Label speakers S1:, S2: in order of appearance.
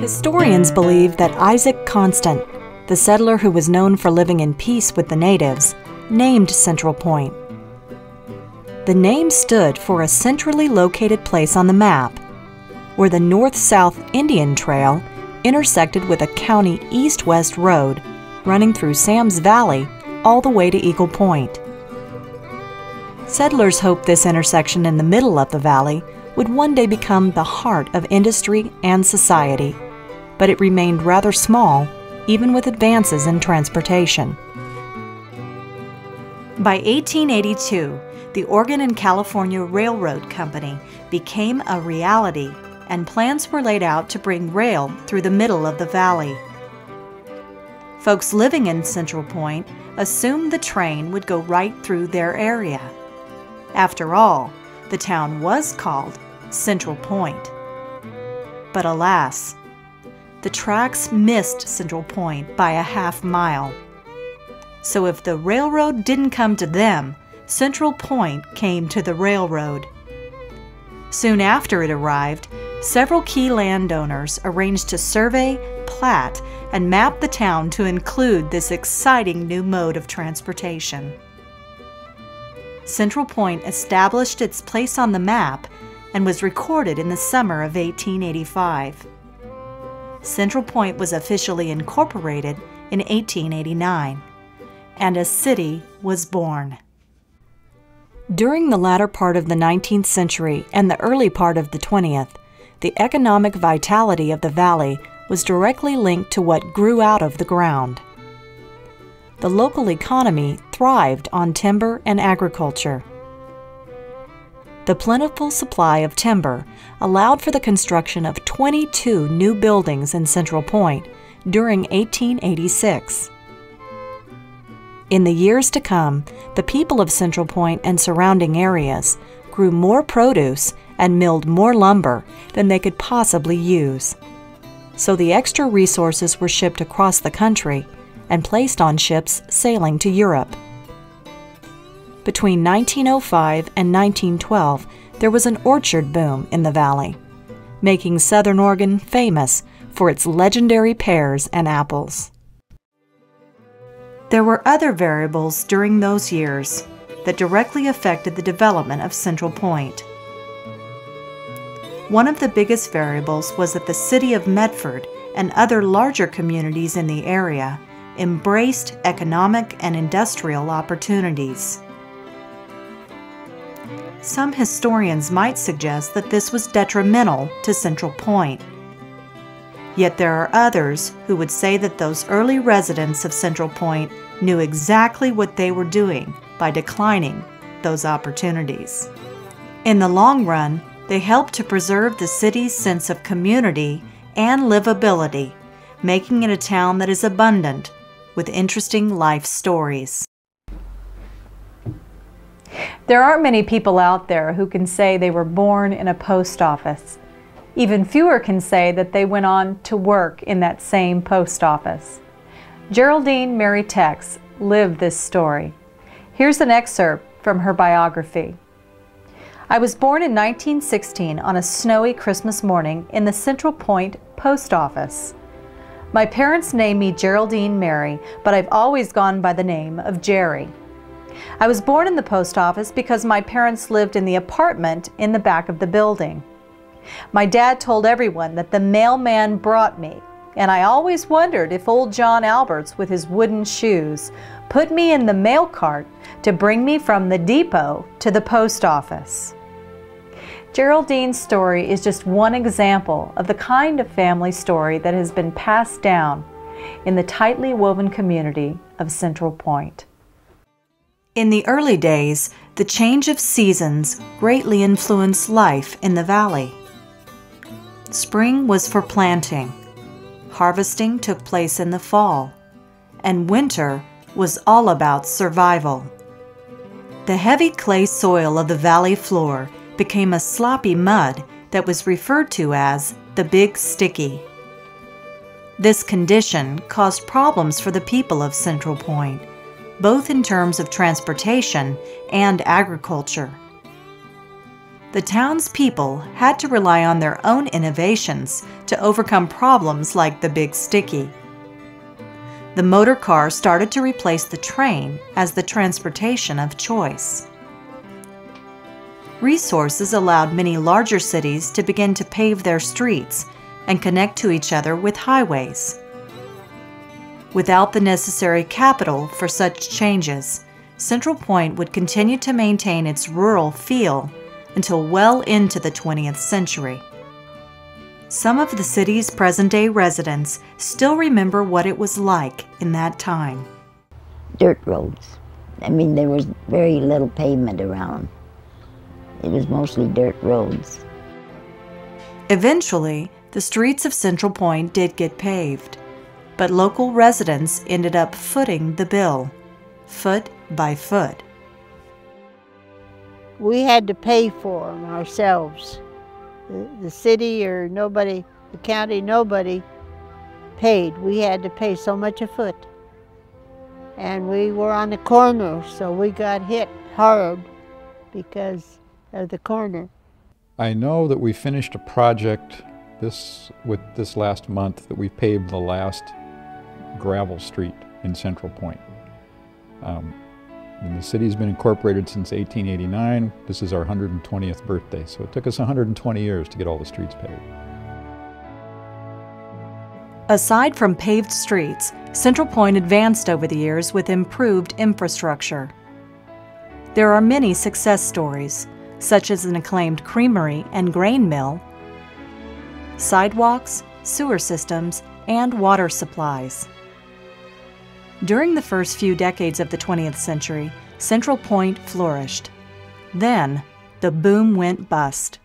S1: Historians believe that Isaac Constant, the settler who was known for living in peace with the natives, named Central Point. The name stood for a centrally located place on the map, where the north-south Indian Trail intersected with a county east-west road running through Sam's Valley all the way to Eagle Point. Settlers hoped this intersection in the middle of the valley would one day become the heart of industry and society, but it remained rather small even with advances in transportation. By 1882, the Oregon and California Railroad Company became a reality, and plans were laid out to bring rail through the middle of the valley. Folks living in Central Point assumed the train would go right through their area. After all, the town was called Central Point. But alas, the tracks missed Central Point by a half-mile. So if the railroad didn't come to them, Central Point came to the railroad. Soon after it arrived, several key landowners arranged to survey, plat, and map the town to include this exciting new mode of transportation. Central Point established its place on the map and was recorded in the summer of 1885. Central Point was officially incorporated in 1889, and a city was born. During the latter part of the 19th century and the early part of the 20th, the economic vitality of the valley was directly linked to what grew out of the ground. The local economy thrived on timber and agriculture. The plentiful supply of timber allowed for the construction of 22 new buildings in Central Point during 1886. In the years to come, the people of Central Point and surrounding areas grew more produce and milled more lumber than they could possibly use. So the extra resources were shipped across the country and placed on ships sailing to Europe. Between 1905 and 1912, there was an orchard boom in the valley, making Southern Oregon famous for its legendary pears and apples. There were other variables during those years that directly affected the development of Central Point. One of the biggest variables was that the city of Medford and other larger communities in the area embraced economic and industrial opportunities. Some historians might suggest that this was detrimental to Central Point. Yet there are others who would say that those early residents of Central Point knew exactly what they were doing by declining those opportunities. In the long run, they helped to preserve the city's sense of community and livability, making it a town that is abundant with interesting life stories.
S2: There aren't many people out there who can say they were born in a post office. Even fewer can say that they went on to work in that same post office. Geraldine Mary Tex lived this story. Here's an excerpt from her biography. I was born in 1916 on a snowy Christmas morning in the Central Point Post Office. My parents named me Geraldine Mary, but I've always gone by the name of Jerry. I was born in the post office because my parents lived in the apartment in the back of the building. My dad told everyone that the mailman brought me, and I always wondered if old John Alberts with his wooden shoes put me in the mail cart to bring me from the depot to the post office. Geraldine's story is just one example of the kind of family story that has been passed down in the tightly woven community of Central Point.
S1: In the early days, the change of seasons greatly influenced life in the valley. Spring was for planting, harvesting took place in the fall, and winter was all about survival. The heavy clay soil of the valley floor became a sloppy mud that was referred to as the Big Sticky. This condition caused problems for the people of Central Point, both in terms of transportation and agriculture. the townspeople had to rely on their own innovations to overcome problems like the Big Sticky. The motor car started to replace the train as the transportation of choice. Resources allowed many larger cities to begin to pave their streets and connect to each other with highways. Without the necessary capital for such changes, Central Point would continue to maintain its rural feel until well into the 20th century. Some of the city's present-day residents still remember what it was like in that time.
S3: Dirt roads. I mean, there was very little pavement around. It was mostly dirt roads.
S1: Eventually, the streets of Central Point did get paved, but local residents ended up footing the bill, foot by foot.
S4: We had to pay for them ourselves. The city or nobody, the county, nobody paid. We had to pay so much a foot. And we were on the corner, so we got hit hard because of the corner.
S5: I know that we finished a project this last month that we paved the last gravel street in Central Point. And the city's been incorporated since 1889. This is our 120th birthday, so it took us 120 years to get all the streets paved.
S1: Aside from paved streets, Central Point advanced over the years with improved infrastructure. There are many success stories, such as an acclaimed creamery and grain mill, sidewalks, sewer systems, and water supplies. During the first few decades of the 20th century, Central Point flourished. Then, the boom went bust.